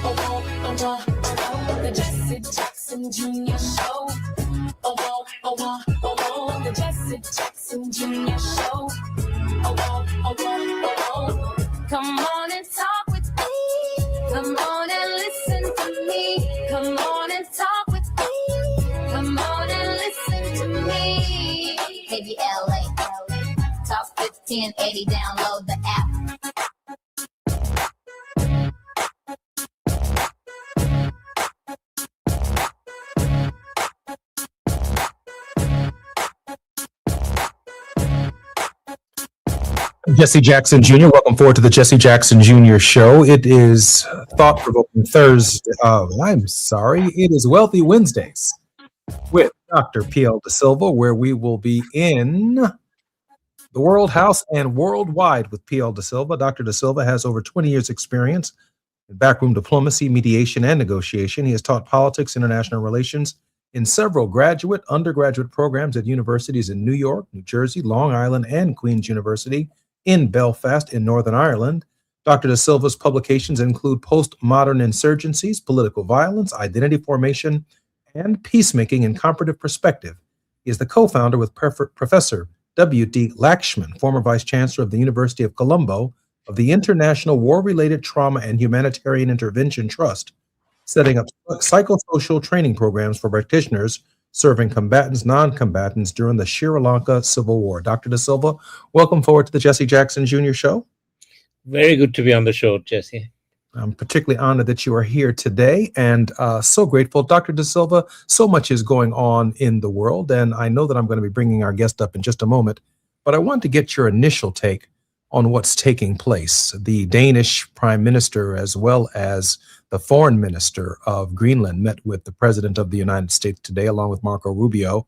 The Jesse Jackson Jr. Show. The Jesse Jackson Jr. Show. Come on and talk with me. Come on and listen to me. Come on and talk with me. Come on and listen to me. KBLA, Talk 1580, download the app. Jesse Jackson Jr., welcome forward to the Jesse Jackson Jr. Show. It is Thought-Provoking Thursday. It is Wealthy Wednesdays with Dr. P.L. De Silva, where we will be in the World House and worldwide with P.L. De Silva. Dr. De Silva has over 20 years' experience in backroom diplomacy, mediation, and negotiation. He has taught politics, international relations in several graduate, undergraduate programs at universities in New York, New Jersey, Long Island, and Queen's University in Belfast in Northern Ireland. Dr. De Silva's publications include Postmodern Insurgencies, Political Violence, Identity Formation, and Peacemaking in Comparative Perspective. He is the co-founder with Professor W.D. Lakshman, former Vice Chancellor of the University of Colombo, of the International War-Related Trauma and Humanitarian Intervention Trust, setting up psychosocial training programs for practitioners serving combatants, non-combatants during the Sri Lanka Civil War. Dr. De Silva, welcome forward to the Jesse Jackson Jr. Show. Very good to be on the show, Jesse. I'm particularly honored that you are here today and so grateful. Dr. De Silva, so much is going on in the world, and I know that I'm going to be bringing our guest up in just a moment, but I want to get your initial take on what's taking place. The Danish Prime Minister, as well as the Foreign Minister of Greenland, met with the President of the United States today, along with Marco Rubio,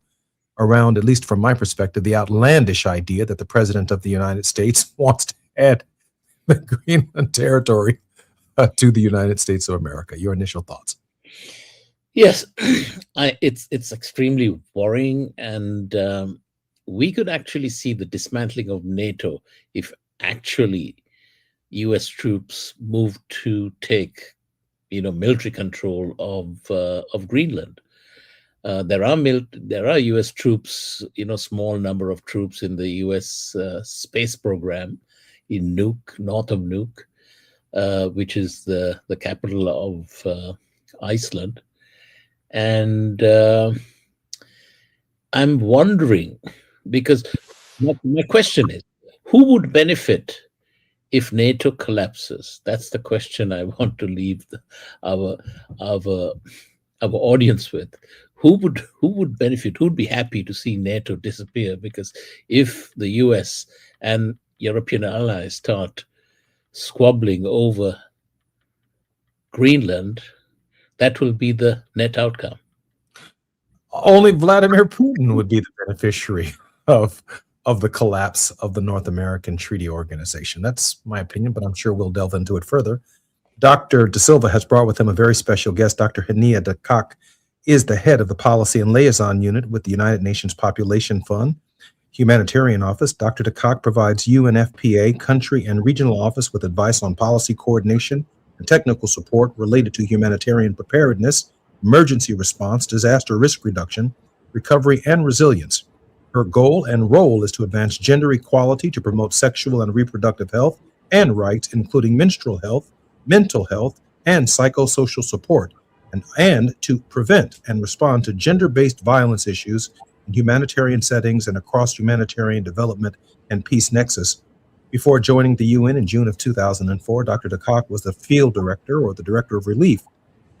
around, at least from my perspective, the outlandish idea that the President of the United States wants to add the Greenland territory to the United States of America. Your initial thoughts? Yes, it's extremely worrying, and we could actually see the dismantling of NATO if actually U.S. troops moved to take, military control of Greenland. There are U.S. troops, small number of troops in the U.S. Space program in Nuuk, north of Nuuk, which is the capital of Iceland. And I'm wondering, because my question is, who would benefit if NATO collapses? That's the question I want to leave our audience with. Who would benefit? Who would be happy to see NATO disappear? Because if the US and European allies start squabbling over Greenland, that will be the net outcome. Only Vladimir Putin would be the beneficiary of the collapse of the North American Treaty Organization. That's my opinion, but I'm sure we'll delve into it further. Dr. De Silva has brought with him a very special guest. Dr. Hania de Kock is the head of the Policy and Liaison Unit with the United Nations Population Fund Humanitarian Office. Dr. de Kock provides UNFPA country and regional office with advice on policy coordination and technical support related to humanitarian preparedness, emergency response, disaster risk reduction, recovery, and resilience. Her goal and role is to advance gender equality, to promote sexual and reproductive health and rights, including menstrual health, mental health, and psychosocial support, and to prevent and respond to gender-based violence issues in humanitarian settings and across humanitarian development and peace nexus. Before joining the UN in June of 2004, Dr. de Kock was the field director, or the director of relief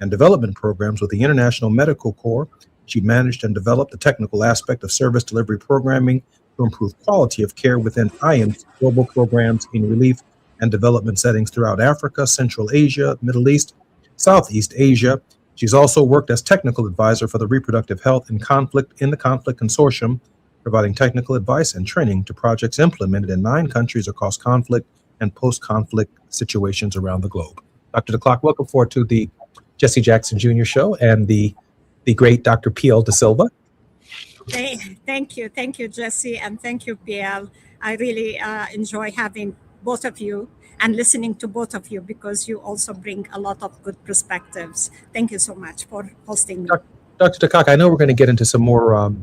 and development programs with the International Medical Corps. She managed and developed the technical aspect of service delivery programming to improve quality of care within IAM's global programs in relief and development settings throughout Africa, Central Asia, Middle East, Southeast Asia. She's also worked as technical advisor for the Reproductive Health in the Conflict Consortium, providing technical advice and training to projects implemented in 9 countries across conflict and post-conflict situations around the globe. Dr. de Kock, welcome forward to the Jesse Jackson Jr. Show and the great Dr. P.L. De Silva. Thank you, Jesse, and thank you, PL. I really enjoy having both of you. and listening to both of you because you also bring a lot of good perspectives. Thank you so much for hosting me. Dr. DeCock, I know we're going to get into some more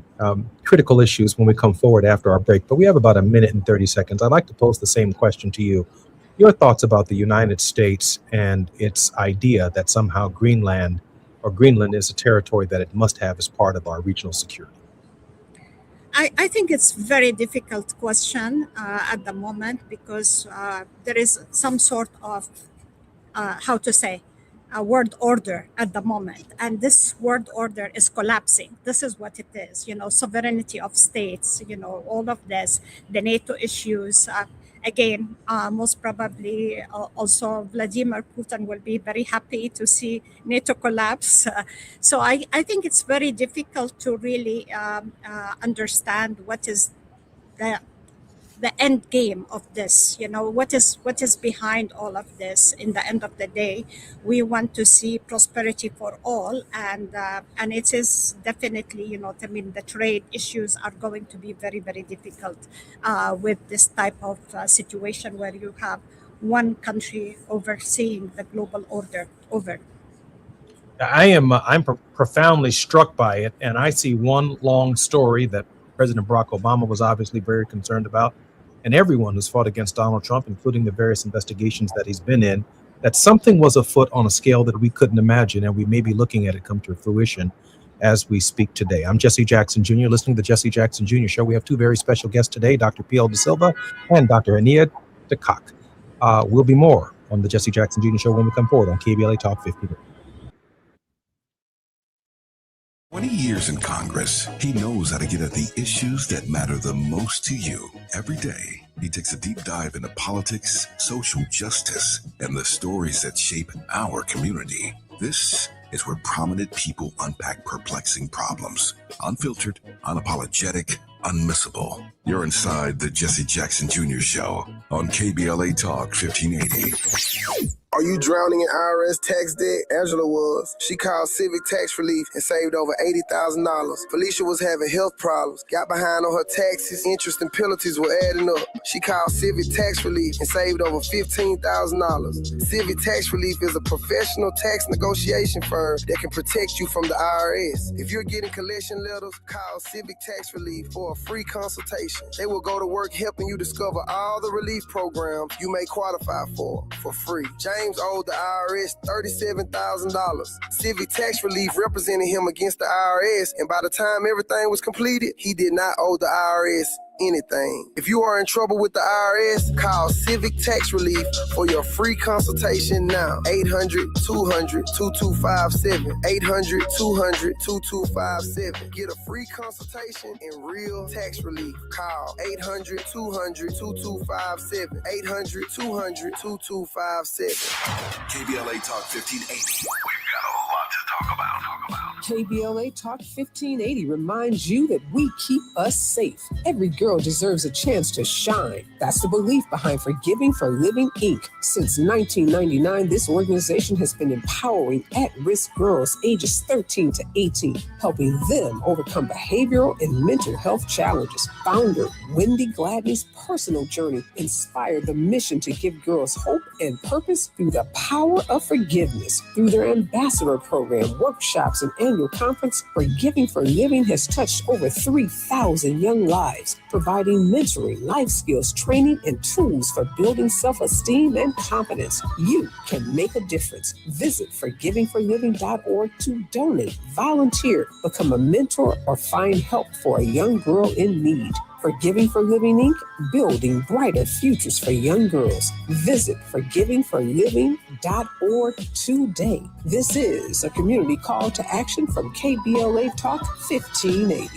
critical issues when we come forward after our break, but we have about a minute and 30 seconds. I'd like to pose the same question to you. Your thoughts about the United States and its idea that somehow Greenland is a territory that it must have as part of our regional security. I think it's very difficult question at the moment because there is some sort of, a world order at the moment. And this world order is collapsing. This is what it is, sovereignty of states, all of this, the NATO issues. Again, most probably also Vladimir Putin will be very happy to see NATO collapse. So I think it's very difficult to really understand what is the end game of this. What is behind all of this. In the end of the day, we want to see prosperity for all, and it is definitely, the trade issues are going to be very, very difficult with this type of situation where you have one country overseeing the global order. I'm profoundly struck by it, and I see one long story that President Barack Obama was obviously very concerned about, and everyone who's fought against Donald Trump, including the various investigations that he's been in, that something was afoot on a scale that we couldn't imagine, and we may be looking at it come to fruition as we speak today. I'm Jesse Jackson Jr., listening to the Jesse Jackson Jr. Show. We have two very special guests today, Dr. P.L. De Silva and Dr. Ania DeCock. We'll be more on the Jesse Jackson Jr. Show when we come forward on KBLA Talk 15. 20 years in Congress, he knows how to get at the issues that matter the most to you. Every day, he takes a deep dive into politics, social justice, and the stories that shape our community. This is where prominent people unpack perplexing problems. Unfiltered, unapologetic, unmissable. You're inside the Jesse Jackson Jr. Show on KBLA Talk 1580. Are you drowning in IRS tax debt? Angela was. She called Civic Tax Relief and saved over $80,000. Felicia was having health problems, got behind on her taxes, interest and penalties were adding up. She called Civic Tax Relief and saved over $15,000. Civic Tax Relief is a professional tax negotiation firm that can protect you from the IRS. If you're getting collection letters, call Civic Tax Relief for a free consultation. They will go to work helping you discover all the relief programs you may qualify for free. James owed the IRS $37,000. Civic Tax Relief represented him against the IRS, and by the time everything was completed, he did not owe the IRS anything. If you are in trouble with the IRS, call Civic Tax Relief for your free consultation now. 800-200-2257. 800-200-2257. Get a free consultation and real tax relief. Call 800-200-2257. 800-200-2257. KBLA Talk 1580. We've got a lot to talk about. KBLA Talk 1580 reminds you that we keep us safe. Every girl deserves a chance to shine. That's the belief behind Forgiving for Living, Inc. Since 1999, this organization has been empowering at-risk girls ages 13 to 18, helping them overcome behavioral and mental health challenges. Founder Wendy Gladney's personal journey inspired the mission to give girls hope and purpose through the power of forgiveness. Through their ambassador program, workshops, and annual conference, Forgiving for Living has touched over 3,000 young lives, providing mentoring, life skills, training, and tools for building self-esteem and confidence. You can make a difference. Visit forgivingforliving.org to donate, volunteer, become a mentor, or find help for a young girl in need. Forgiving for Living, Inc., building brighter futures for young girls. Visit forgivingforliving.org today. This is a community call to action from KBLA Talk 1580.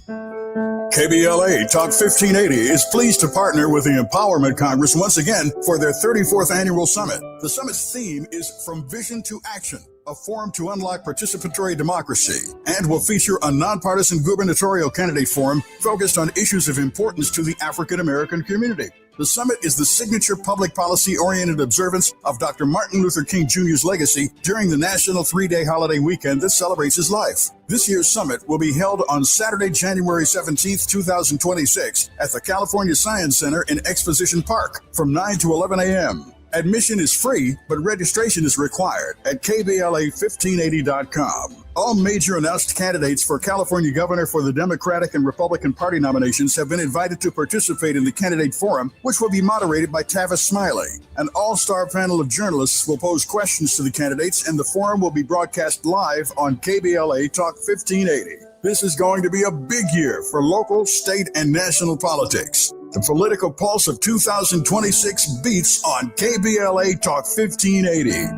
KBLA Talk 1580 is pleased to partner with the Empowerment Congress once again for their 34th annual summit. The summit's theme is From Vision to Action, a forum to unlock participatory democracy, and will feature a nonpartisan gubernatorial candidate forum focused on issues of importance to the African American community. The summit is the signature public policy-oriented observance of Dr. Martin Luther King Jr.'s legacy during the national 3-day holiday weekend that celebrates his life. This year's summit will be held on Saturday, January 17th, 2026 at the California Science Center in Exposition Park from 9 to 11 a.m. Admission is free, but registration is required at KBLA1580.com. All major announced candidates for California governor for the Democratic and Republican Party nominations have been invited to participate in the candidate forum, which will be moderated by Tavis Smiley. An all-star panel of journalists will pose questions to the candidates, and the forum will be broadcast live on KBLA Talk 1580. This is going to be a big year for local, state, and national politics. The political pulse of 2026 beats on KBLA Talk 1580.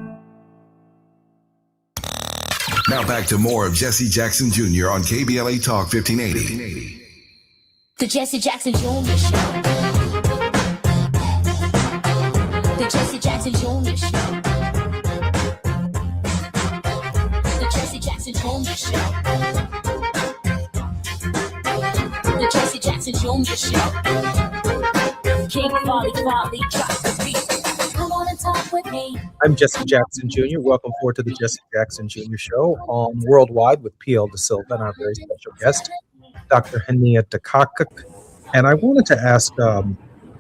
Now back to more of Jesse Jackson Jr. on KBLA Talk 1580. The Jesse Jackson Jr. Show. The Jesse Jackson Jr. Show. The Jesse Jackson Jr. Show. The Jesse Jackson Jr. Show. King Folly, drop the beat. Come on and talk with me. I'm Jesse Jackson Jr. Welcome forward to the Jesse Jackson Jr. Show on Worldwide with P.L. De Silva and our very special guest, Dr. Hania Takakuk. And I wanted to ask, let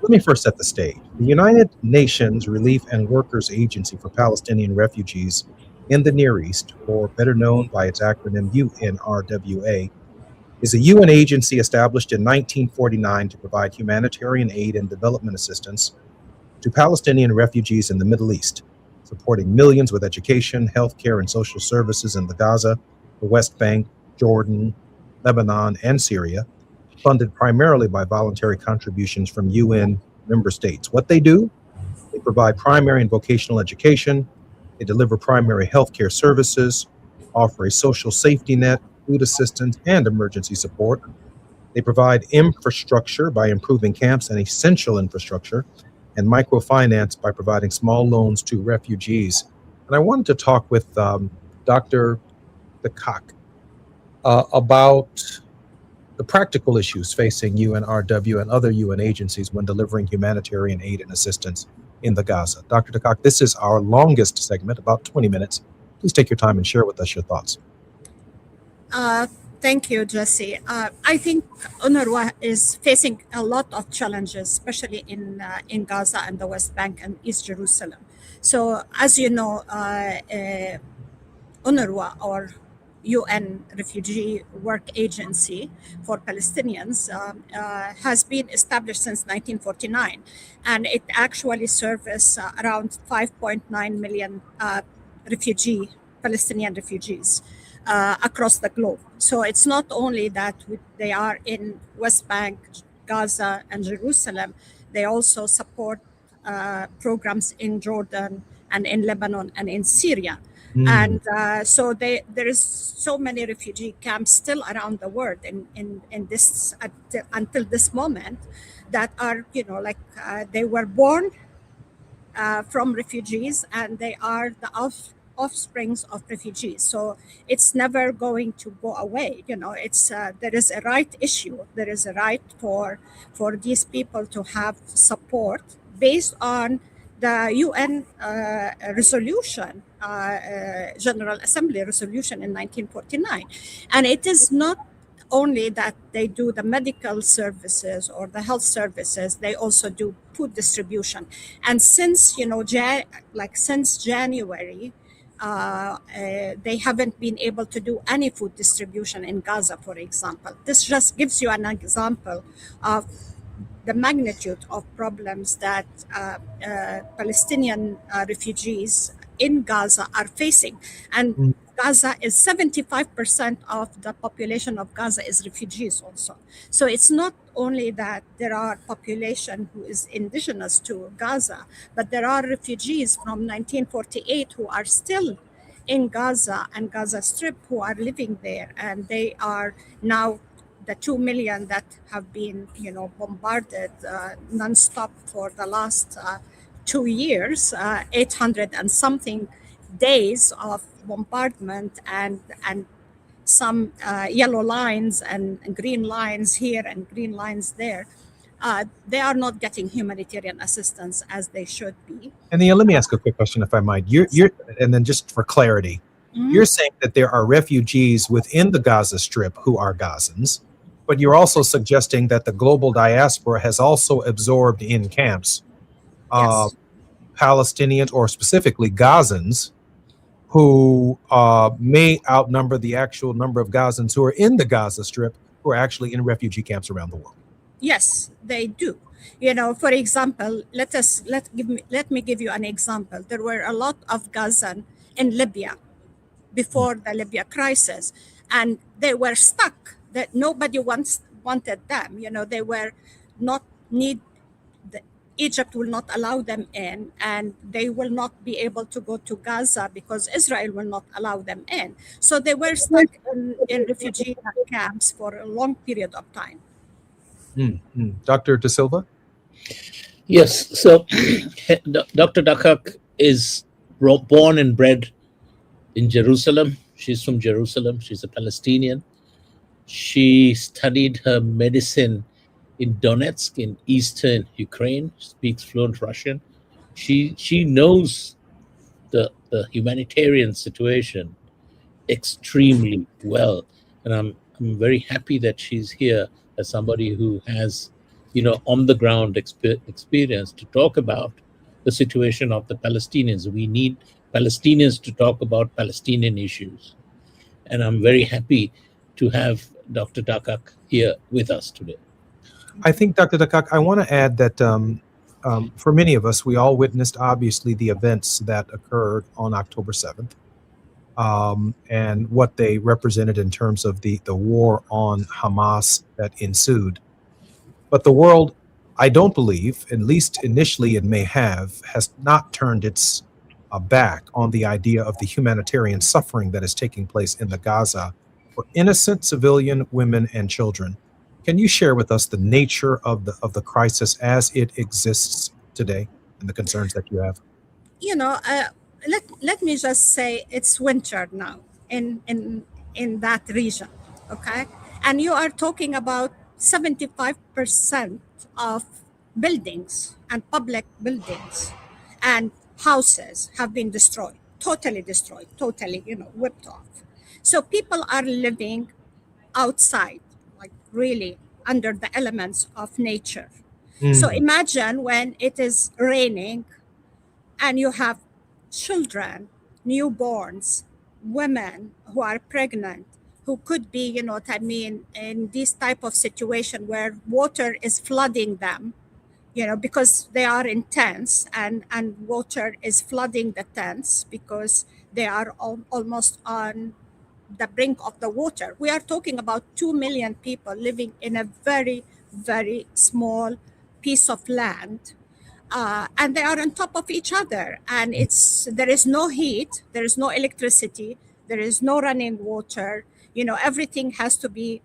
me first set the stage. The United Nations Relief and Workers Agency for Palestinian Refugees in the Near East, or better known by its acronym UNRWA, is a UN agency established in 1949 to provide humanitarian aid and development assistance to Palestinian refugees in the Middle East, supporting millions with education, healthcare, and social services in the Gaza, the West Bank, Jordan, Lebanon, and Syria, funded primarily by voluntary contributions from UN member states. What they do? They provide primary and vocational education, they deliver primary healthcare services, offer a social safety net, food assistance, and emergency support. They provide infrastructure by improving camps and essential infrastructure, and microfinance by providing small loans to refugees. And I wanted to talk with Dr. Takakuk about the practical issues facing UNRW and other UN agencies when delivering humanitarian aid and assistance in the Gaza. Dr. Takakuk, this is our longest segment, about 20 minutes. Please take your time and share with us your thoughts. Thank you, Jesse. I think UNRWA is facing a lot of challenges, especially in Gaza and the West Bank and East Jerusalem. So, as you know, UNRWA, or UN Refugee Work Agency for Palestinians, has been established since 1949, and it actually serves around 5.9 million Palestinian refugees across the globe. So it's not only that they are in West Bank, Gaza, and Jerusalem, they also support programs in Jordan and in Lebanon and in Syria. And so there is so many refugee camps still around the world in this until this moment that are, they were born from refugees, and they are the offsprings of refugees. So it's never going to go away. It's there is a right issue. There is a right for these people to have support based on the UN resolution, General Assembly resolution in 1949. And it is not only that they do the medical services or the health services, they also do food distribution. And since, since January, they haven't been able to do any food distribution in Gaza, for example. This just gives you an example of the magnitude of problems that Palestinian refugees in Gaza are facing. And Gaza is 75% of the population of Gaza is refugees also. So it's not only that there are population who is indigenous to Gaza, but there are refugees from 1948 who are still in Gaza and Gaza Strip who are living there. And they are now the 2 million that have been, bombarded nonstop for the last 2 years, 800 and something days of bombardment, and some yellow lines and green lines here and green lines there. They are not getting humanitarian assistance as they should be. And then let me ask a quick question, if I might. You're, and then just for clarity, you're saying that there are refugees within the Gaza Strip who are Gazans, but you're also suggesting that the global diaspora has also absorbed in camps Yes. Palestinians, or specifically Gazans, who may outnumber the actual number of Gazans who are in the Gaza Strip, who are actually in refugee camps around the world. Yes, they do. You know, for example, let me give you an example. There were a lot of Gazan in Libya before the Libya crisis, and they were stuck. That nobody wanted them. You know, they were not need. Egypt will not allow them in, and they will not be able to go to Gaza because Israel will not allow them in. So they were stuck in refugee camps for a long period of time. Dr. De Silva? Yes. So Dr. Dakak is born and bred in Jerusalem. She's from Jerusalem. She's a Palestinian. She studied her medicine in Donetsk in eastern Ukraine. Speaks fluent Russian. She knows the humanitarian situation extremely well, and I'm very happy that she's here as somebody who has, on the ground experience to talk about the situation of the Palestinians. We need Palestinians to talk about Palestinian issues, and I'm very happy to have Dr. Dakak here with us today. I think, Dr. Dakak, I want to add that for many of us, we all witnessed, obviously, the events that occurred on October 7th and what they represented in terms of the war on Hamas that ensued. But the world, I don't believe, at least initially it may have, has not turned its back on the idea of the humanitarian suffering that is taking place in the Gaza for innocent civilian women and children. Can you share with us the nature of the crisis as it exists today and the concerns that you have? You know, let me just say it's winter now in that region, okay? And you are talking about 75% of buildings and public buildings and houses have been destroyed, totally, whipped off. So people are living outside, like really under the elements of nature. So imagine when it is raining and you have children, newborns, women who are pregnant, who could be, you know what I mean, in this type of situation where water is flooding them, you know, because they are in tents and water is flooding the tents because they are almost on the brink of the water. We are talking about 2 million people living in a very, very small piece of land. And they are on top of each other, and there is no heat, there is no electricity, there is no running water. You know, everything has to be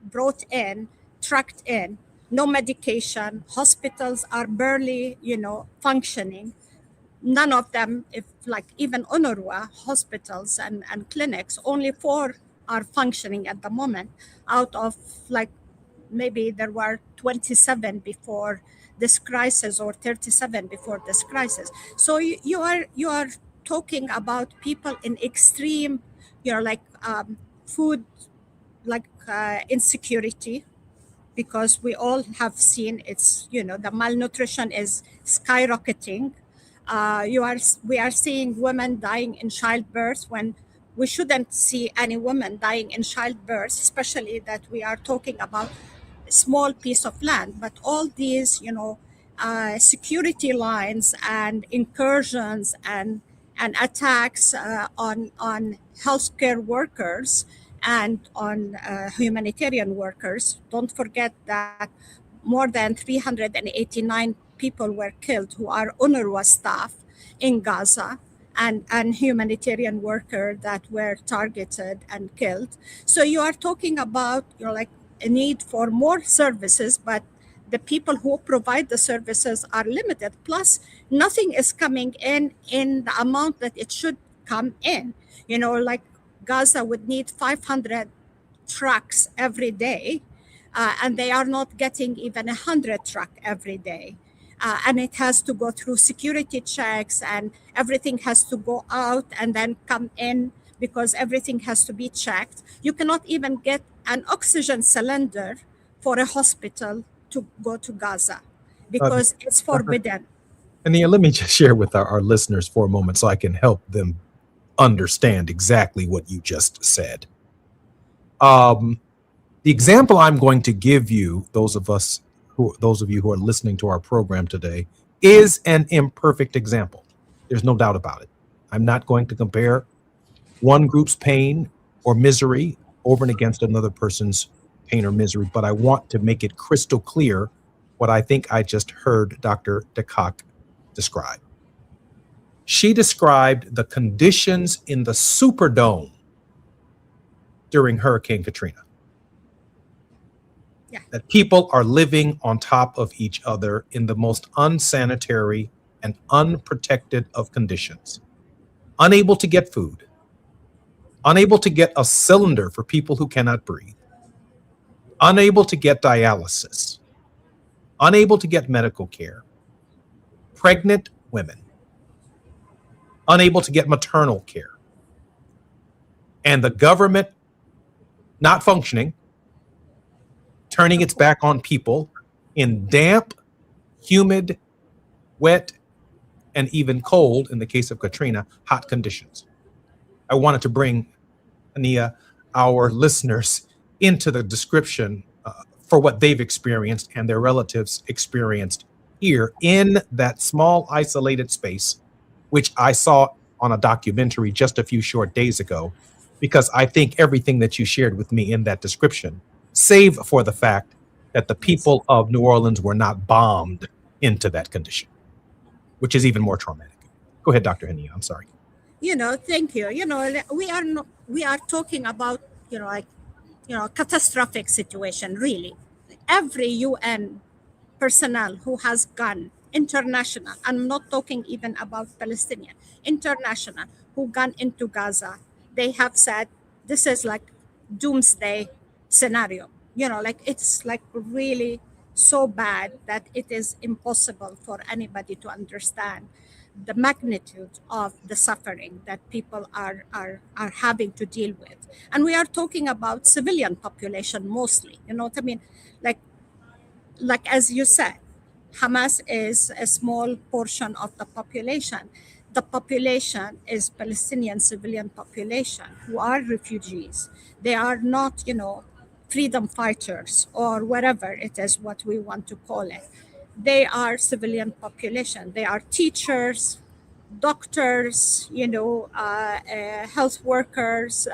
brought in, trucked in. No medication. Hospitals are barely, you know, functioning. None of them, if like even UNRWA hospitals and clinics, only 4 are functioning at the moment out of like maybe there were 27 before this crisis or 37 before this crisis. So you are talking about people in extreme, you know, like food, like insecurity, because we all have seen it's, you know, the malnutrition is skyrocketing. We are seeing women dying in childbirth when we shouldn't see any woman dying in childbirth, especially that we are talking about a small piece of land. But all these, you know, security lines and incursions and attacks on healthcare workers and on humanitarian workers. Don't forget that more than 389 people were killed who are UNRWA staff in Gaza and humanitarian workers that were targeted and killed. So you are talking about, you know, like a need for more services, but the people who provide the services are limited. Plus, nothing is coming in the amount that it should come in. You know, like Gaza would need 500 trucks every day and they are not getting even 100 truck every day. And it has to go through security checks, and everything has to go out and then come in because everything has to be checked. You cannot even get an oxygen cylinder for a hospital to go to Gaza because it's forbidden. Ania, let me just share with our listeners for a moment so I can help them understand exactly what you just said. The example I'm going to give you, those of you who are listening to our program today, is an imperfect example. There's no doubt about it. I'm not going to compare one group's pain or misery over and against another person's pain or misery, but I want to make it crystal clear what I think I just heard Dr. DeCock describe. She described the conditions in the Superdome during Hurricane Katrina. Yeah. That people are living on top of each other in the most unsanitary and unprotected of conditions, unable to get food, unable to get a cylinder for people who cannot breathe, unable to get dialysis, unable to get medical care, pregnant women, unable to get maternal care, and the government not functioning, turning its back on people in damp, humid, wet, and even cold, in the case of Katrina, hot conditions. I wanted to bring, Ania, our listeners into the description for what they've experienced and their relatives experienced here in that small, isolated space, which I saw on a documentary just a few short days ago, because I think everything that you shared with me in that description, save for the fact that the people of New Orleans were not bombed into that condition, which is even more traumatic. Go ahead, Dr. Hania. I'm sorry. Thank you. We are talking about, catastrophic situation, really. Every UN personnel who has gone international, I'm not talking even about Palestinian, international, who gone into Gaza, they have said this is like doomsday scenario. It's like really so bad that it is impossible for anybody to understand the magnitude of the suffering that people are having to deal with. And we are talking about civilian population mostly. You know what I mean? Like as you said, Hamas is a small portion of the population. The population is Palestinian civilian population who are refugees. They are not, freedom fighters or whatever it is what we want to call it. They are civilian population. They are teachers, doctors, health workers,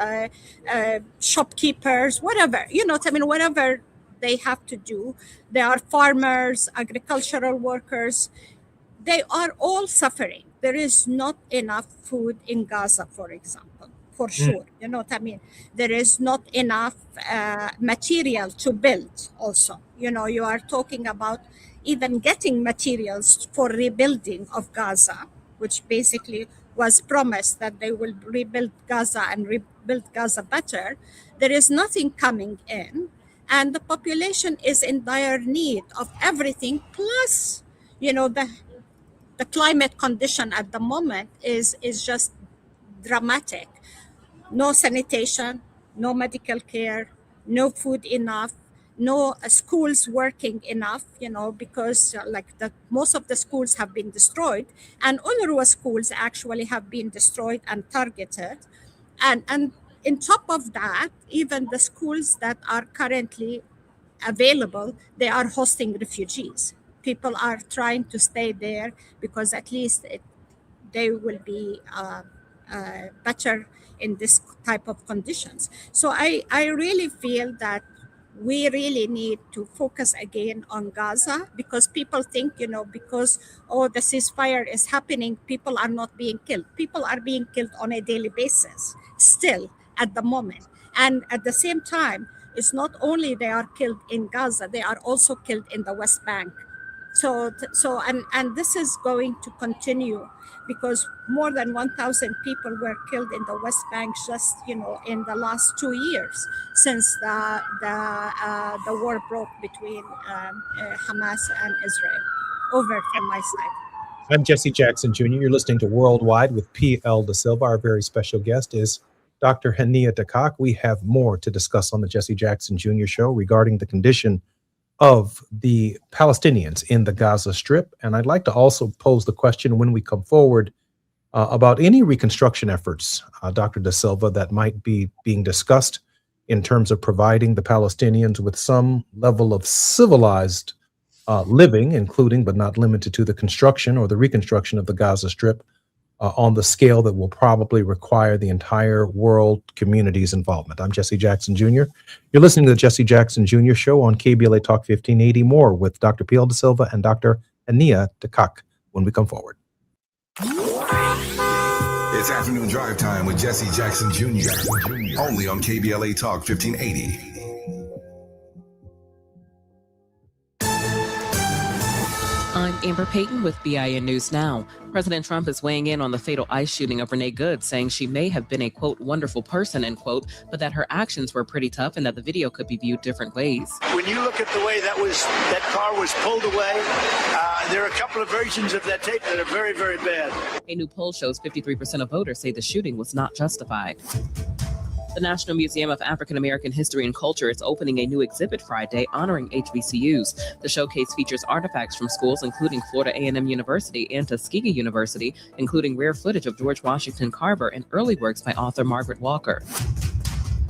shopkeepers, whatever, whatever they have to do. They are farmers, agricultural workers. They are all suffering. There is not enough food in Gaza, for example, for sure. You know what I mean? There is not enough material to build also. You are talking about even getting materials for rebuilding of Gaza, which basically was promised that they will rebuild Gaza and rebuild Gaza better. There is nothing coming in. And the population is in dire need of everything. Plus, the climate condition at the moment is just dramatic. No sanitation, no medical care, no food enough, no schools working enough, because most of the schools have been destroyed, and UNRWA schools actually have been destroyed and targeted. And on top of that, even the schools that are currently available, they are hosting refugees. People are trying to stay there because at least they will be better in this type of conditions. So I really feel that we really need to focus again on Gaza, because people think, because the ceasefire is happening, people are not being killed. People are being killed on a daily basis still at the moment. And at the same time, it's not only they are killed in Gaza, they are also killed in the West Bank. And this is going to continue because more than 1,000 people were killed in the West Bank just in the last 2 years since the war broke between Hamas and Israel. Over from my side. I'm Jesse Jackson Jr. You're listening to Worldwide with P.L. Da Silva. Our very special guest is Dr. Hania Dakak. We have more to discuss on the Jesse Jackson Jr. show regarding the condition of the Palestinians in the Gaza Strip. And I'd like to also pose the question when we come forward about any reconstruction efforts, Dr. Da Silva, that might be being discussed in terms of providing the Palestinians with some level of civilized living, including but not limited to the construction or the reconstruction of the Gaza Strip on the scale that will probably require the entire world community's involvement. I'm Jesse Jackson Jr. You're listening to the Jesse Jackson Jr. Show on KBLA Talk 1580. More with Dr. P.L. Da Silva and Dr. Hania Dakak when we come forward. It's afternoon drive time with Jesse Jackson Jr. Only on KBLA Talk 1580. I'm Amber Payton with BIN News Now. President Trump is weighing in on the fatal ICE shooting of Renee Good, saying she may have been a, quote, wonderful person, end quote, but that her actions were pretty tough and that the video could be viewed different ways. When you look at the way that car was pulled away, there are a couple of versions of that tape that are very, very bad. A new poll shows 53% of voters say the shooting was not justified. The National Museum of African American History and Culture is opening a new exhibit Friday honoring HBCUs. The showcase features artifacts from schools including Florida A&M University and Tuskegee University, including rare footage of George Washington Carver and early works by author Margaret Walker.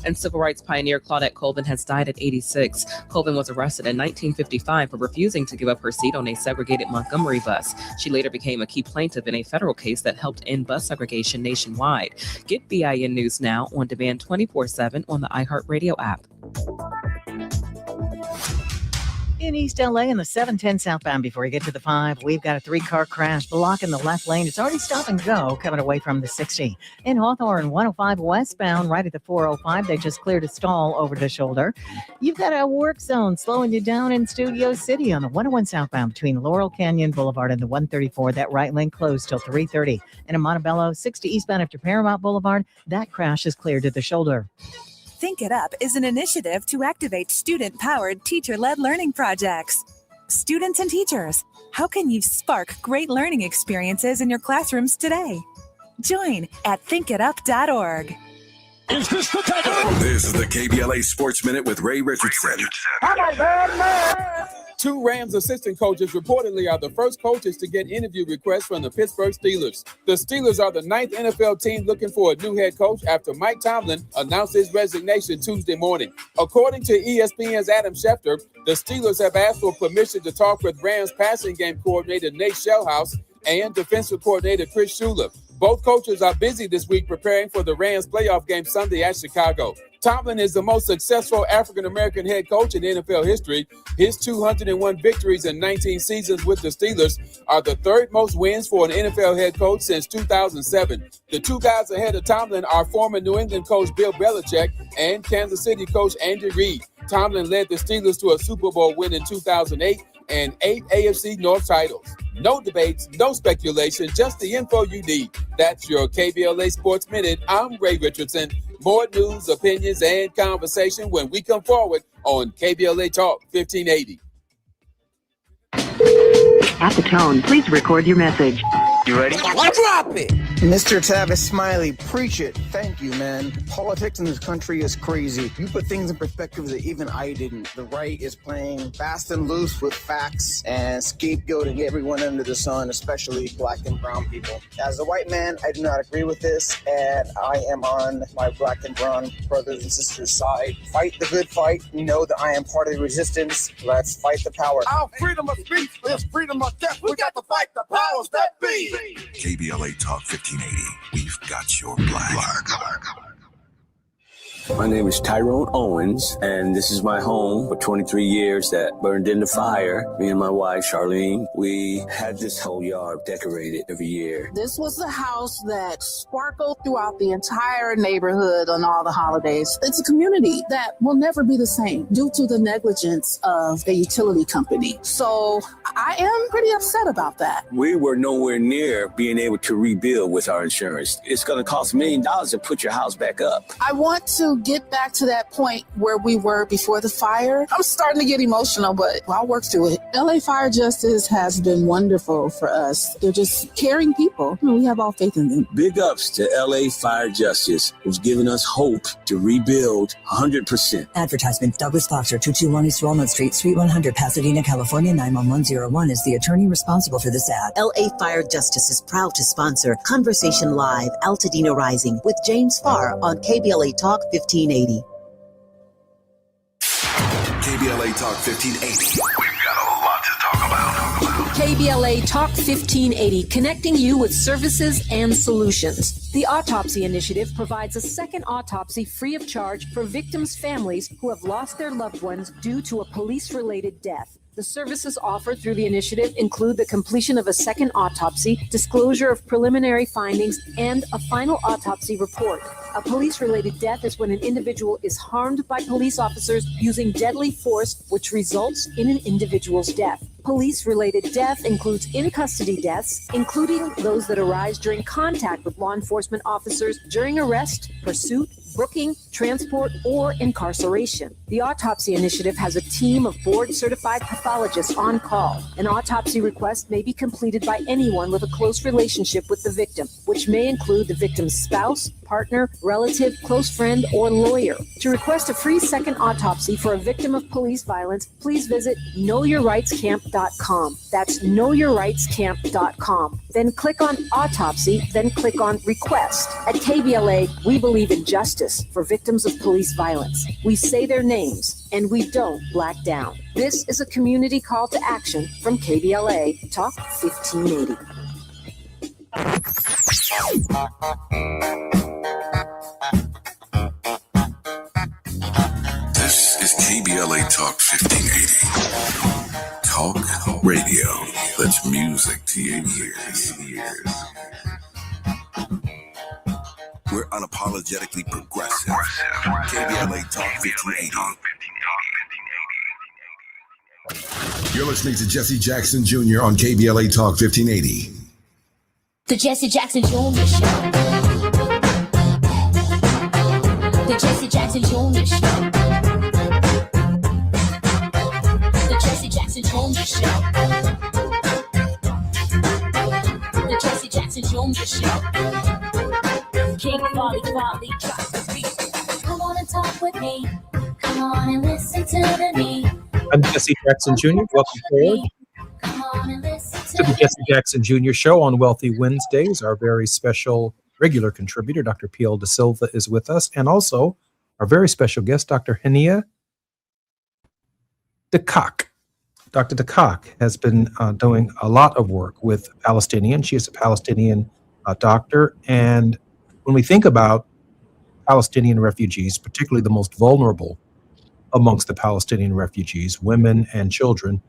And civil rights pioneer Claudette Colvin has died at 86. Colvin was arrested in 1955 for refusing to give up her seat on a segregated Montgomery bus. She later became a key plaintiff in a federal case that helped end bus segregation nationwide. Get BIN News Now on demand 24/7 on the iHeartRadio app. In East LA in the 710 southbound before you get to the 5, we've got a 3-car crash blocking the left lane. It's already stop and go coming away from the 60. In Hawthorne, 105 westbound, right at the 405, they just cleared a stall over the shoulder. You've got a work zone slowing you down in Studio City on the 101 southbound between Laurel Canyon Boulevard and the 134. That right lane closed till 3:30. And in Montebello, 60 eastbound after Paramount Boulevard, that crash is cleared to the shoulder. Think It Up is an initiative to activate student-powered, teacher-led learning projects. Students and teachers, how can you spark great learning experiences in your classrooms today? Join at thinkitup.org. Is this the time? This is the KBLA Sports Minute with Ray Richardson. I'm a bad man. 2 Rams assistant coaches reportedly are the first coaches to get interview requests from the Pittsburgh Steelers. The Steelers are the 9th NFL team looking for a new head coach after Mike Tomlin announced his resignation Tuesday morning. According to ESPN's Adam Schefter, the Steelers have asked for permission to talk with Rams passing game coordinator Nate Shellhouse and defensive coordinator Chris Shula. Both coaches are busy this week preparing for the Rams playoff game Sunday at Chicago. Tomlin is the most successful African-American head coach in NFL history. His 201 victories in 19 seasons with the Steelers are the 3rd most wins for an NFL head coach since 2007. The 2 guys ahead of Tomlin are former New England coach Bill Belichick and Kansas City coach Andy Reid. Tomlin led the Steelers to a Super Bowl win in 2008 and 8 AFC North titles. No debates, no speculation, just the info you need. That's your KBLA Sports Minute. I'm Ray Richardson. More news, opinions, and conversation when we come forward on KBLA Talk 1580. At the tone, please record your message. You ready? Drop it! Mr. Tavis Smiley, preach it. Thank you, man. Politics in this country is crazy. You put things in perspective that even I didn't. The right is playing fast and loose with facts and scapegoating everyone under the sun, especially black and brown people. As a white man, I do not agree with this, and I am on my black and brown brothers and sisters' side. Fight the good fight. You know that I am part of the resistance. Let's fight the power. Our freedom of speech is freedom of death. We got to fight the powers that be. KBLA Talk 1580. We've got your black. My name is Tyrone Owens, and this is my home for 23 years that burned in the fire. Me and my wife, Charlene, we had this whole yard decorated every year. This was the house that sparkled throughout the entire neighborhood on all the holidays. It's a community that will never be the same due to the negligence of the utility company. So I am pretty upset about that. We were nowhere near being able to rebuild with our insurance. It's going to cost $1 million to put your house back up. I want to get back to that point where we were before the fire. I'm starting to get emotional, but I'll work through it. LA Fire Justice has been wonderful for us. They're just caring people. We have all faith in them. Big ups to LA Fire Justice, who's given us hope to rebuild 100%. Advertisement. Douglas Boxer, 221 East Walnut Street, Suite 100, Pasadena, California, 91101 is the attorney responsible for this ad. LA Fire Justice is proud to sponsor Conversation Live, Altadena Rising with James Farr on KBLA Talk 1580. KBLA Talk 1580. We've got a lot to talk about. KBLA Talk 1580, connecting you with services and solutions. The Autopsy Initiative provides a second autopsy free of charge for victims' families who have lost their loved ones due to a police-related death. The services offered through the initiative include the completion of a second autopsy, disclosure of preliminary findings, and a final autopsy report. A police-related death is when an individual is harmed by police officers using deadly force, which results in an individual's death. Police-related death includes in-custody deaths, including those that arise during contact with law enforcement officers during arrest, pursuit, booking, transport, or incarceration. The Autopsy Initiative has a team of board-certified pathologists on call. An autopsy request may be completed by anyone with a close relationship with the victim, which may include the victim's spouse, partner, relative, close friend, or lawyer. To request a free second autopsy for a victim of police violence, please visit knowyourrightscamp.com. That's knowyourrightscamp.com. Then click on Autopsy, then click on Request. At KBLA, we believe in justice for victims of police violence. We say their names, and we don't black down. This is a community call to action from KBLA Talk 1580. This is KBLA Talk 1580. Talk radio. That's music to your ears. We're unapologetically progressive. KBLA Talk 1580. You're listening to Jesse Jackson Jr. on KBLA Talk 1580. The Jesse Jackson Jr. Show. The Jesse Jackson Jr. Show. The Jesse Jackson Jr. Show. The Jesse Jackson Jr. Show. King Volley, drop the beat. Come on and talk with me. Come on and listen to me. I'm Jesse Jackson Jr. Welcome forward to the Jesse Jackson Jr. Show on Wealthy Wednesdays. Our very special regular contributor, Dr. P.L. De Silva, is with us, and also our very special guest, Dr. Hania DeCock. Dr. DeCock has been doing a lot of work with Palestinians. She is a Palestinian doctor, and when we think about Palestinian refugees, particularly the most vulnerable amongst the Palestinian refugees, women and children,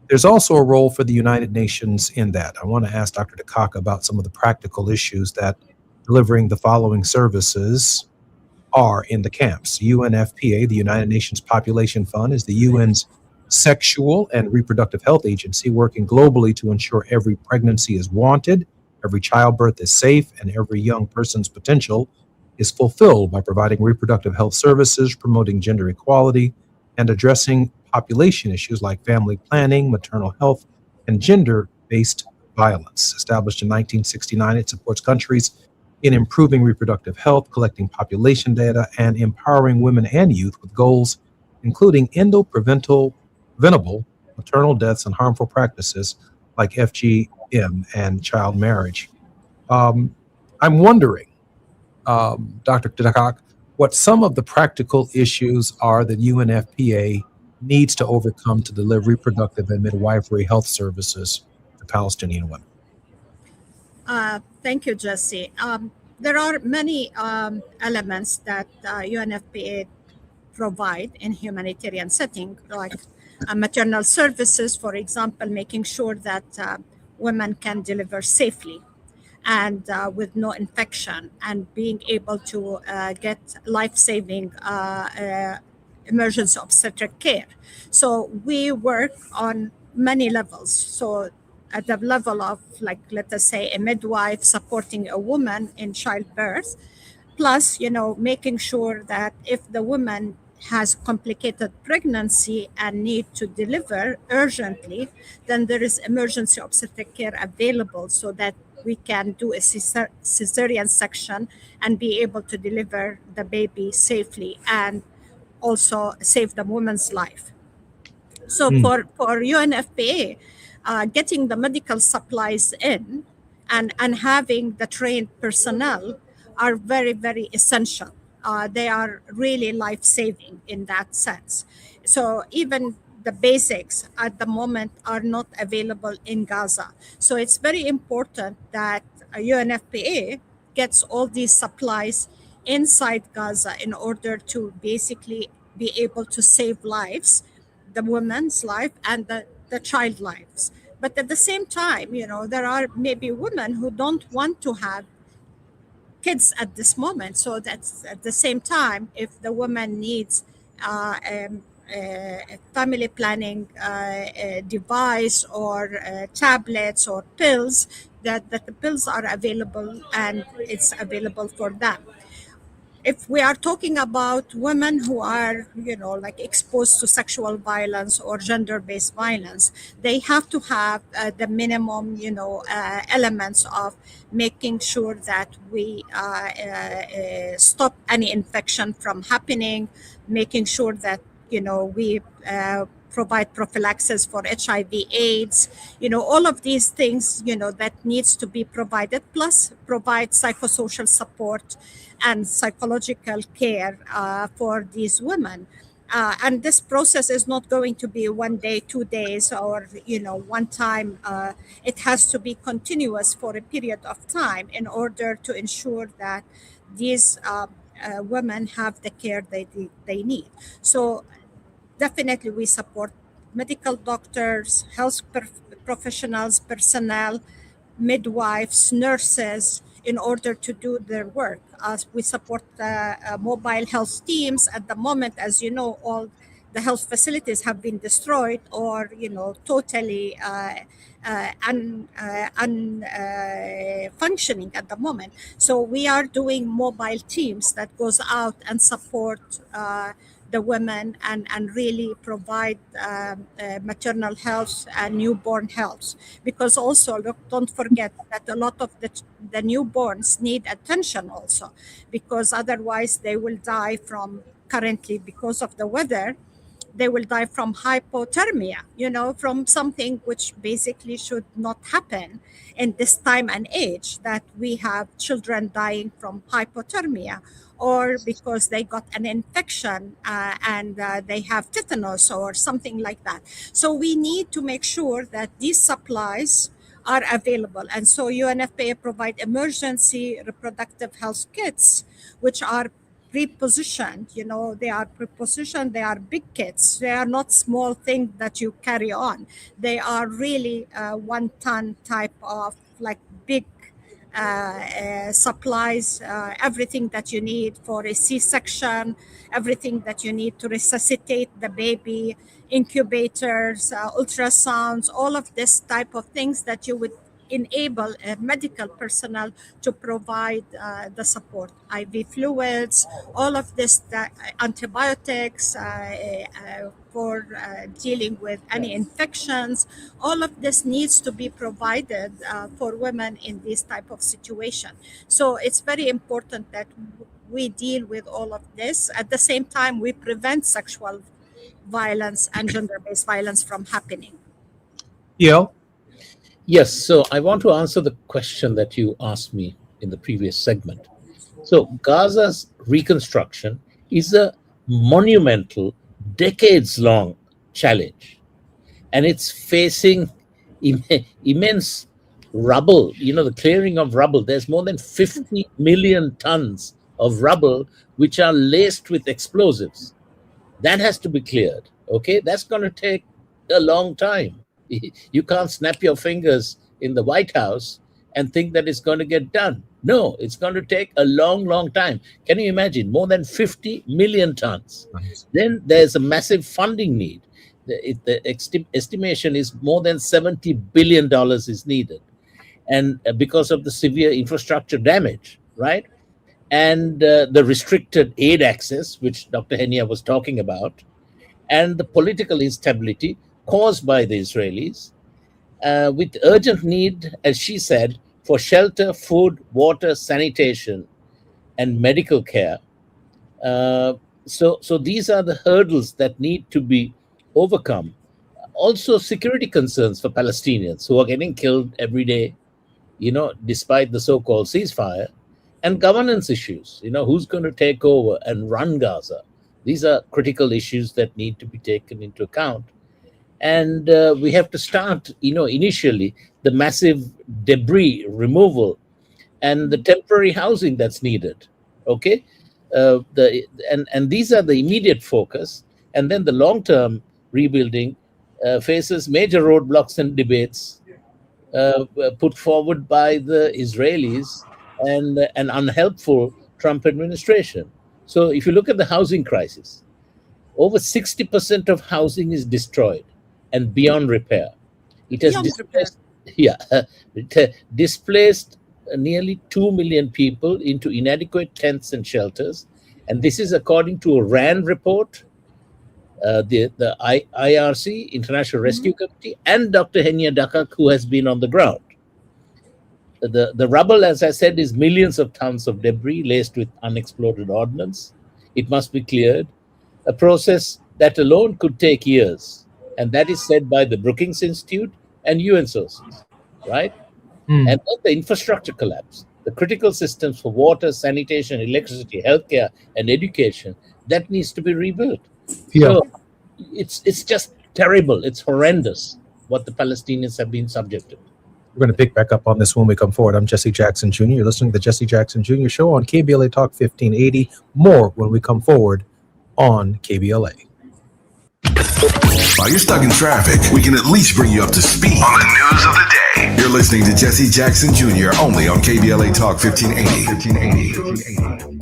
there's also a role for the United Nations in that. I want to ask Dr. DeCock about some of the practical issues that delivering the following services are in the camps. UNFPA, the United Nations Population Fund, is the UN's sexual and reproductive health agency working globally to ensure every pregnancy is wanted, every childbirth is safe, and every young person's potential is fulfilled by providing reproductive health services, promoting gender equality, and addressing population issues like family planning, maternal health, and gender-based violence. Established in 1969, it supports countries in improving reproductive health, collecting population data, and empowering women and youth with goals including preventable maternal deaths and harmful practices like FGM and child marriage. I'm wondering, Dr. DeCock, what some of the practical issues are that UNFPA needs to overcome to deliver reproductive and midwifery health services to Palestinian women. Thank you, Jesse. there are many elements that UNFPA provide in humanitarian setting, like maternal services, for example, making sure that women can deliver safely and with no infection, and being able to get life-saving emergency obstetric care. So we work on many levels. So at the level of, like, let us say, a midwife supporting a woman in childbirth, plus, making sure that if the woman has complicated pregnancy and need to deliver urgently, then there is emergency obstetric care available so that we can do a cesarean section and be able to deliver the baby safely and also save the woman's life. So for UNFPA, getting the medical supplies in and having the trained personnel are very, very essential. They are really life-saving in that sense. So even the basics at the moment are not available in Gaza. So it's very important that UNFPA gets all these supplies inside Gaza in order to basically be able to save lives, the woman's life and the child lives. But at the same time, there are maybe women who don't want to have kids at this moment. So that's at the same time, if the woman needs a family planning device or tablets or pills, that the pills are available and it's available for them. If we are talking about women who are, like exposed to sexual violence or gender-based violence, they have to have the minimum, elements of making sure that we stop any infection from happening, making sure that, we provide prophylaxis for HIV/AIDS, all of these things, that needs to be provided, plus provide psychosocial support and psychological care for these women. And this process is not going to be 1 day, 2 days, or one time. It has to be continuous for a period of time in order to ensure that these women have the care they need. So definitely we support medical doctors, health professionals, personnel, midwives, nurses, in order to do their work. We support mobile health teams. At the moment, as you know, all the health facilities have been destroyed or, totally functioning at the moment. So we are doing mobile teams that goes out and support the women and really provide maternal health and newborn health. Because also, look, don't forget that a lot of the newborns need attention also, because otherwise they will die from, currently because of the weather, they will die from hypothermia, from something which basically should not happen in this time and age, that we have children dying from hypothermia, or because they got an infection and they have tetanus or something like that. So we need to make sure that these supplies are available. And so UNFPA provide emergency reproductive health kits, which are pre-positioned. They are pre-positioned, they are big kits, they are not small things that you carry on. They are really 1 ton type of, like, big supplies, everything that you need for a C-section, everything that you need to resuscitate the baby, incubators, ultrasounds, all of this type of things that you would enable medical personnel to provide the support. IV fluids, all of this, antibiotics for dealing with any infections, all of this needs to be provided for women in this type of situation. So it's very important that we deal with all of this. At the same time, we prevent sexual violence and gender-based violence from happening. Yeah. Yes, so I want to answer the question that you asked me in the previous segment. So Gaza's reconstruction is a monumental, decades-long challenge, and it's facing immense rubble, the clearing of rubble. There's more than 50 million tons of rubble which are laced with explosives. That has to be cleared. Okay, that's going to take a long time. You can't snap your fingers in the White House and think that it's going to get done. No, it's going to take a long, long time. Can you imagine? More than 50 million tons. Nice. Then there's a massive funding need. The estimation is more than $70 billion is needed. And because of the severe infrastructure damage, right? And the restricted aid access, which Dr. Henia was talking about, and the political instability caused by the Israelis, with urgent need, as she said, for shelter, food, water, sanitation, and medical care. So these are the hurdles that need to be overcome. Also, security concerns for Palestinians who are getting killed every day, despite the so-called ceasefire, and governance issues. Who's going to take over and run Gaza? These are critical issues that need to be taken into account. And we have to start, initially, the massive debris removal and the temporary housing that's needed. Okay, and these are the immediate focus. And then the long-term rebuilding faces major roadblocks and debates put forward by the Israelis and an unhelpful Trump administration. So if you look at the housing crisis, over 60% of housing is destroyed and beyond repair. It has displaced nearly 2 million people into inadequate tents and shelters. And this is according to a RAND report, the IRC, International Rescue Committee, and Dr. Henia Dakak, who has been on the ground. The rubble, as I said, is millions of tons of debris laced with unexploded ordnance. It must be cleared, a process that alone could take years. And that is said by the Brookings Institute and UN sources, right? And then the infrastructure collapse, the critical systems for water, sanitation, electricity, healthcare, and education, that needs to be rebuilt. Yeah. So it's just terrible. It's horrendous what the Palestinians have been subjected. We're going to pick back up on this when we come forward. I'm Jesse Jackson Jr. You're listening to the Jesse Jackson Jr. Show on KBLA Talk 1580. More when we come forward on KBLA. While you're stuck in traffic, we can at least bring you up to speed on the news of the day. You're listening to Jesse Jackson Jr. only on KBLA Talk 1580.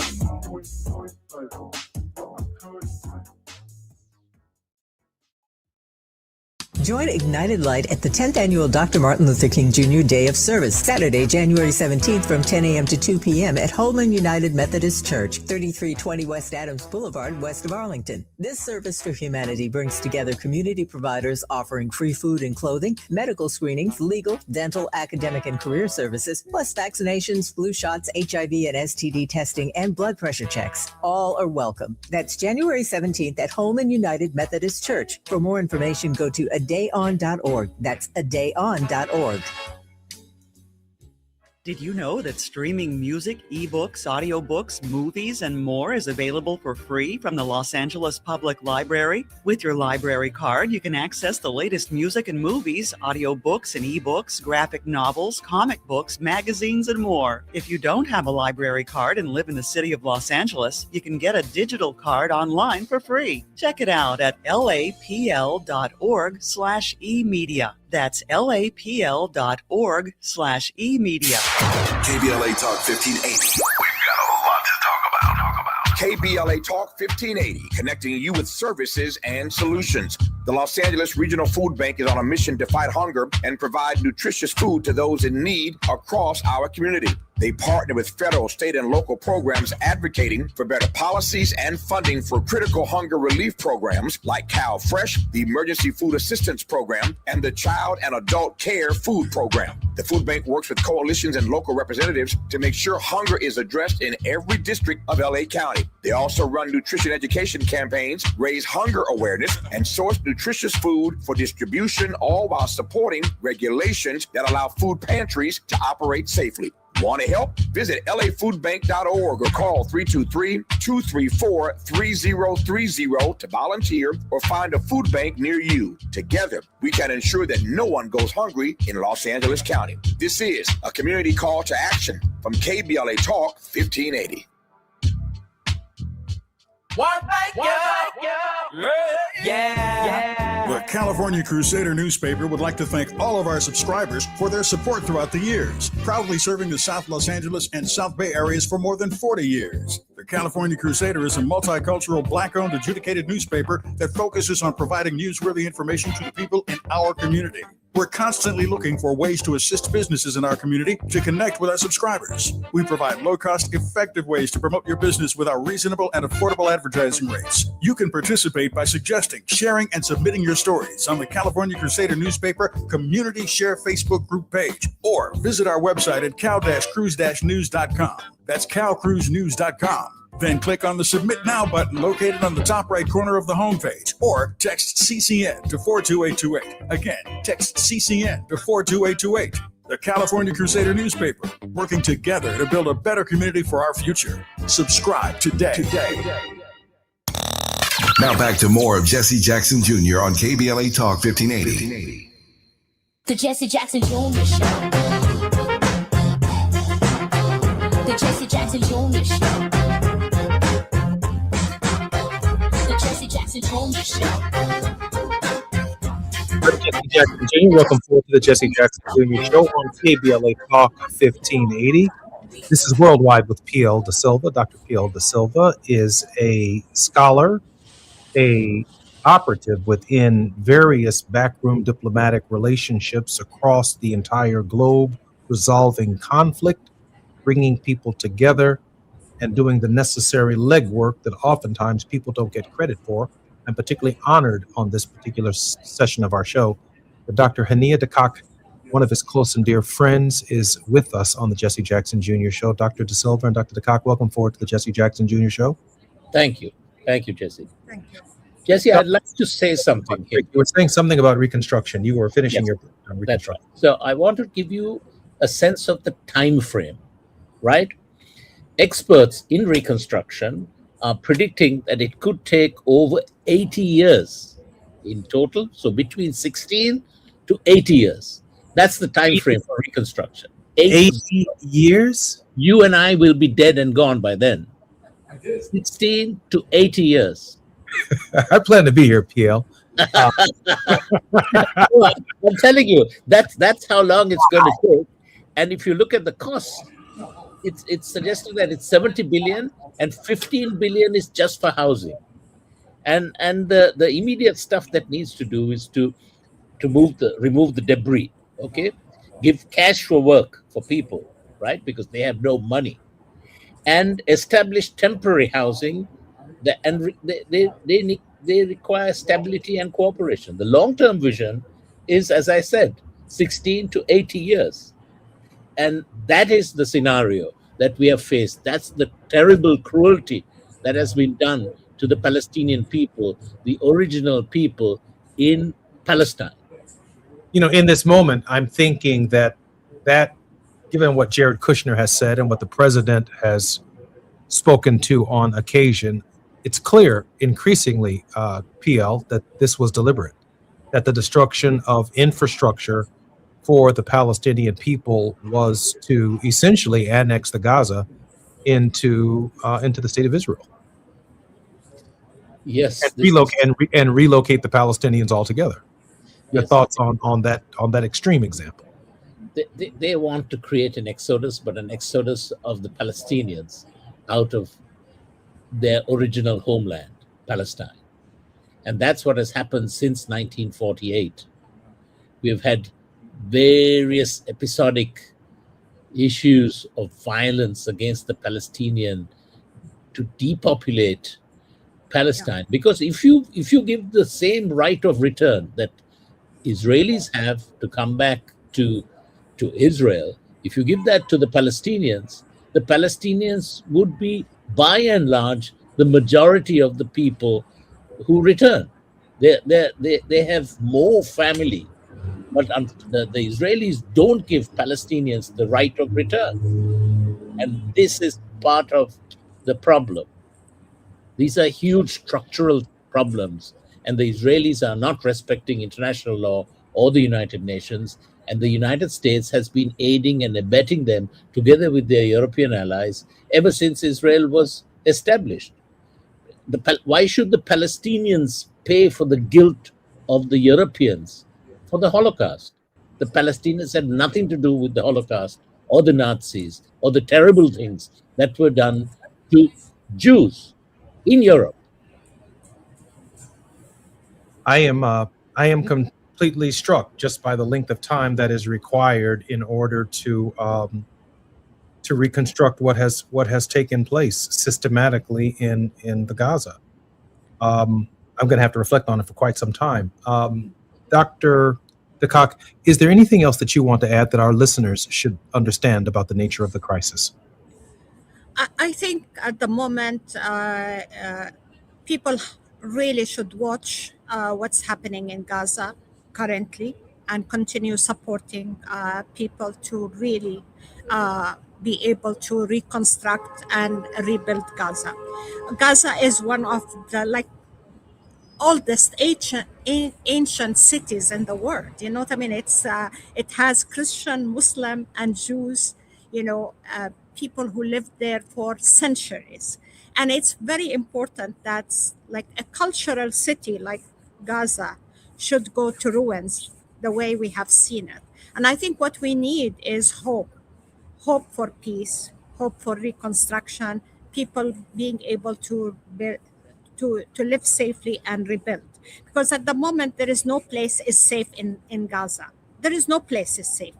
Join Ignited Light at the 10th Annual Dr. Martin Luther King Jr. Day of Service, Saturday, January 17th from 10 a.m. to 2 p.m. at Holman United Methodist Church, 3320 West Adams Boulevard, west of Arlington. This service for humanity brings together community providers offering free food and clothing, medical screenings, legal, dental, academic, and career services, plus vaccinations, flu shots, HIV and STD testing, and blood pressure checks. All are welcome. That's January 17th at Holman United Methodist Church. For more information, go to adayon.org. That's adayon.org. Did you know that streaming music, ebooks, audiobooks, movies, and more is available for free from the Los Angeles Public Library? With your library card, you can access the latest music and movies, audiobooks and ebooks, graphic novels, comic books, magazines, and more. If you don't have a library card and live in the city of Los Angeles, you can get a digital card online for free. Check it out at lapl.org/emedia. That's lapl.org/emedia. KBLA Talk 1580. We've got a lot to talk about. KBLA Talk 1580, connecting you with services and solutions. The Los Angeles Regional Food Bank is on a mission to fight hunger and provide nutritious food to those in need across our community. They partner with federal, state, and local programs advocating for better policies and funding for critical hunger relief programs like Cal Fresh, the Emergency Food Assistance Program, and the Child and Adult Care Food Program. The food bank works with coalitions and local representatives to make sure hunger is addressed in every district of LA County. They also run nutrition education campaigns, raise hunger awareness, and source nutritious food for distribution, all while supporting regulations that allow food pantries to operate safely. Want to help? Visit lafoodbank.org or call 323-234-3030 to volunteer or find a food bank near you. Together, we can ensure that no one goes hungry in Los Angeles County. This is a community call to action from KBLA Talk 1580. The California Crusader newspaper would like to thank all of our subscribers for their support throughout the years, proudly serving the South Los Angeles and South Bay areas for more than 40 years. The California Crusader is a multicultural, Black-owned, adjudicated newspaper that focuses on providing newsworthy information to the people in our community. We're constantly looking for ways to assist businesses in our community to connect with our subscribers. We provide low-cost, effective ways to promote your business with our reasonable and affordable advertising rates. You can participate by suggesting, sharing, and submitting your stories on the California Crusader newspaper Community Share Facebook group page, or visit our website at cal-cruise-news.com. That's calcruisenews.com. Then click on the Submit Now button located on the top right corner of the homepage, or text CCN to 42828. Again, text CCN to 42828. The California Crusader newspaper, working together to build a better community for our future. Subscribe today. Now back to more of Jesse Jackson Jr. on KBLA Talk 1580. The Jesse Jackson Jr. Show. The Jesse Jackson Jr. Show. The Jesse Jackson Jr. Show. Jesse Jackson Jr. Welcome forward to the Jesse Jackson Jr. Show on KBLA Talk 1580. This is Worldwide with P.L. Da Silva. Dr. P.L. Da Silva is a scholar, a operative within various backroom diplomatic relationships across the entire globe, resolving conflict, bringing people together, and doing the necessary legwork that oftentimes people don't get credit for. I'm particularly honored on this particular session of our show that Dr. Hania DeCock, one of his close and dear friends, is with us on the Jesse Jackson Jr. Show. Dr. Da Silva and Dr. DeCock, welcome forward to the Jesse Jackson Jr. Show. Thank you. Thank you, Jesse. Thank you. Jesse, I'd like to say something here. You were saying something about Reconstruction. You were finishing your Reconstruction. That's right. So I want to give you a sense of the time frame, right? Experts in Reconstruction are predicting that it could take over 80 years in total. So between 16 to 80 years. That's the time frame for Reconstruction. 80 years? You and I will be dead and gone by then. 16 to 80 years. I plan to be here, PL. I'm telling you, that's how long it's going to take. And if you look at the cost, it's suggested that it's 70 billion and 15 billion is just for housing. And the immediate stuff that needs to do is to remove the debris, okay? Give cash for work for people, right? Because they have no money. And establish temporary housing, they require stability and cooperation. The long-term vision is, as I said, 16 to 80 years. And that is the scenario that we have faced. That's the terrible cruelty that has been done to the Palestinian people, the original people in Palestine. You know, in this moment, I'm thinking that given what Jared Kushner has said and what the president has spoken to on occasion, it's clear increasingly, PL, that this was deliberate, that the destruction of infrastructure for the Palestinian people was to essentially annex the Gaza into the state of Israel. Yes, and relocate the Palestinians altogether. Your thoughts on that extreme example? They want to create an exodus, but an exodus of the Palestinians out of their original homeland, Palestine. And that's what has happened since 1948. We have had various episodic issues of violence against the Palestinian to depopulate Palestine. Because if you give the same right of return that Israelis have to come back to Israel, if you give that to the Palestinians would be, by and large, the majority of the people who return. They have more family But the Israelis don't give Palestinians the right of return. And this is part of the problem. These are huge structural problems, and the Israelis are not respecting international law or the United Nations, and the United States has been aiding and abetting them together with their European allies ever since Israel was established. Why should the Palestinians pay for the guilt of the Europeans for the Holocaust? The Palestinians had nothing to do with the Holocaust or the Nazis or the terrible things that were done to Jews in Europe. I am completely struck just by the length of time that is required in order to reconstruct what has taken place systematically in the Gaza. I'm going to have to reflect on it for quite some time. Dr. DeCock, is there anything else that you want to add that our listeners should understand about the nature of the crisis? I think at the moment, people really should watch what's happening in Gaza currently and continue supporting people to really be able to reconstruct and rebuild Gaza. Gaza is one of the oldest ancient cities in the world. You know what I mean? It has Christian, Muslim, and Jews. People who lived there for centuries, and it's very important that like a cultural city like Gaza should go to ruins the way we have seen it. And I think what we need is hope for peace, hope for reconstruction, people being able to live safely and rebuild. Because at the moment, there is no place is safe in Gaza. There is no place is safe.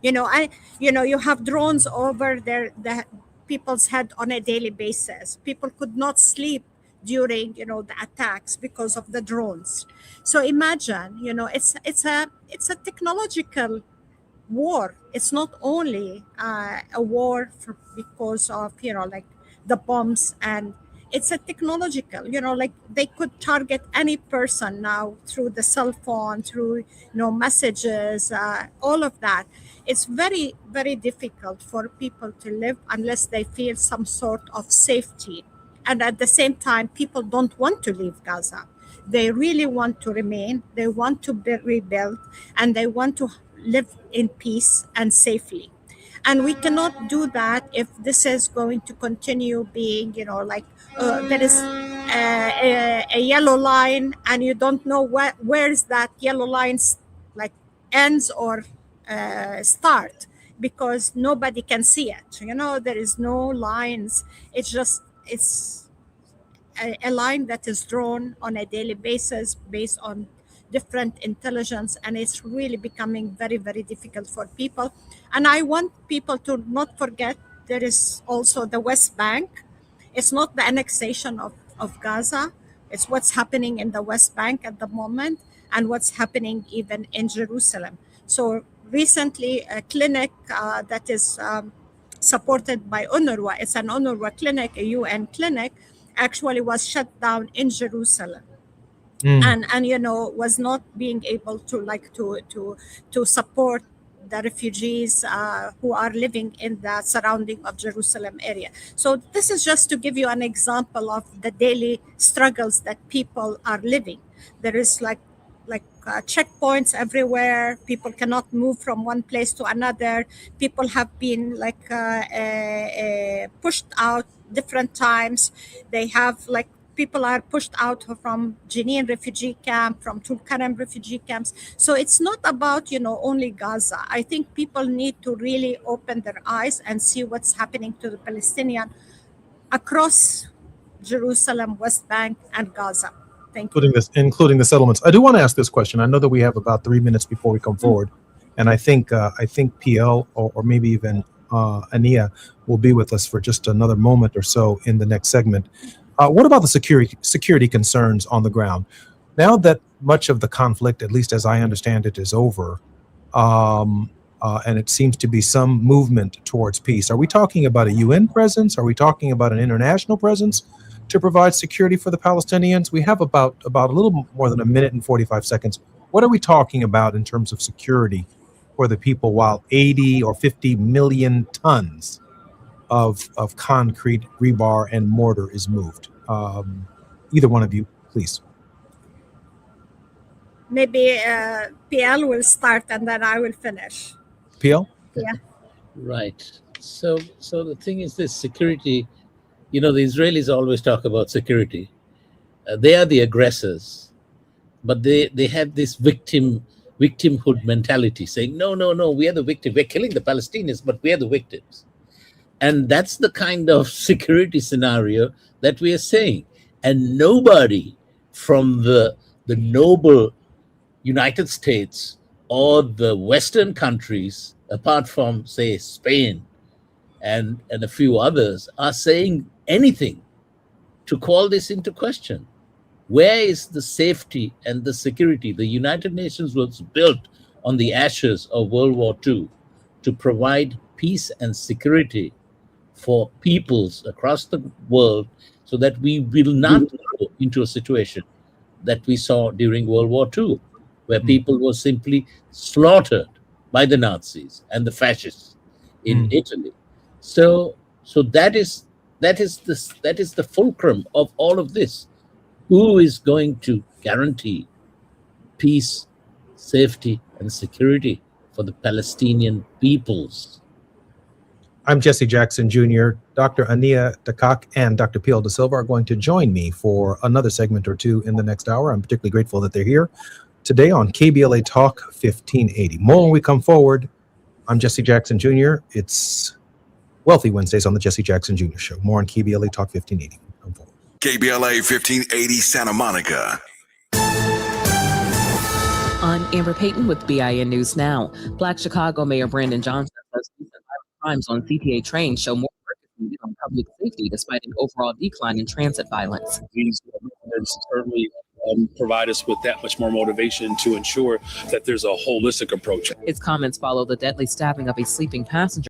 You have drones over the people's head on a daily basis. People could not sleep during the attacks because of the drones. So imagine, it's a technological war. It's not only a war because of the bombs, and it's a technological, they could target any person now through the cell phone, through messages, all of that. It's very, very difficult for people to live unless they feel some sort of safety. And at the same time, people don't want to leave Gaza. They really want to remain, they want to be rebuilt, and they want to live in peace and safely. And we cannot do that if this is going to continue being, there is a yellow line, and you don't know where is that yellow line ends or start, because nobody can see it. There is no lines. It's a line that is drawn on a daily basis based on different intelligence, and it's really becoming very, very difficult for people. And I want people to not forget there is also the West Bank. It's not the annexation of Gaza. It's what's happening in the West Bank at the moment, and what's happening even in Jerusalem. So recently, a clinic that is supported by UNRWA, it's an UNRWA clinic, a UN clinic, actually was shut down in Jerusalem. And was not being able to support the refugees who are living in the surrounding of Jerusalem area. So this is just to give you an example of the daily struggles that people are living. There is checkpoints everywhere. People cannot move from one place to another. People have been pushed out different times. They have people are pushed out from Jenin refugee camp, from Tulkarem refugee camps. So it's not about, only Gaza. I think people need to really open their eyes and see what's happening to the Palestinian across Jerusalem, West Bank, and Gaza. Thank you. Including the settlements. I do want to ask this question. I know that we have about 3 minutes before we come forward. And I think PL or maybe even Ania will be with us for just another moment or so in the next segment. What about the security concerns on the ground? Now that much of the conflict, at least as I understand it, is over, and it seems to be some movement towards peace, are we talking about a UN presence? Are we talking about an international presence to provide security for the Palestinians? We have about a little more than a minute and 45 seconds. What are we talking about in terms of security for the people while 80 or 50 million tons of concrete, rebar, and mortar is moved? Either one of you, please. Maybe PL will start and then I will finish. PL? Yeah. Right. So the thing is this: security. The Israelis always talk about security. They are the aggressors, but they have this victimhood mentality, saying, no, we are the victim. We're killing the Palestinians, but we are the victims. And that's the kind of security scenario that we are saying. And nobody from the noble United States or the Western countries, apart from, say, Spain and a few others, are saying anything to call this into question. Where is the safety and the security? The United Nations was built on the ashes of World War II to provide peace and security for peoples across the world so that we will not go into a situation that we saw during World War II, where people were simply slaughtered by the Nazis and the fascists in Italy. So that is the fulcrum of all of this. Who is going to guarantee peace, safety, and security for the Palestinian peoples? I'm Jesse Jackson Jr. Dr. Ania Dakak and Dr. Pio Da Silva are going to join me for another segment or two in the next hour. I'm particularly grateful that they're here today on KBLA Talk 1580. More when we come forward. I'm Jesse Jackson Jr. It's Wealthy Wednesdays on the Jesse Jackson Jr. Show. More on KBLA Talk 1580. Come forward. KBLA 1580 Santa Monica. I'm Amber Payton with BIN News Now. Black Chicago Mayor Brandon Johnson says recent violent crimes on CTA trains show more work is needed on public safety despite an overall decline in transit violence. These events certainly provide us with that much more motivation to ensure that there's a holistic approach. His comments follow the deadly stabbing of a sleeping passenger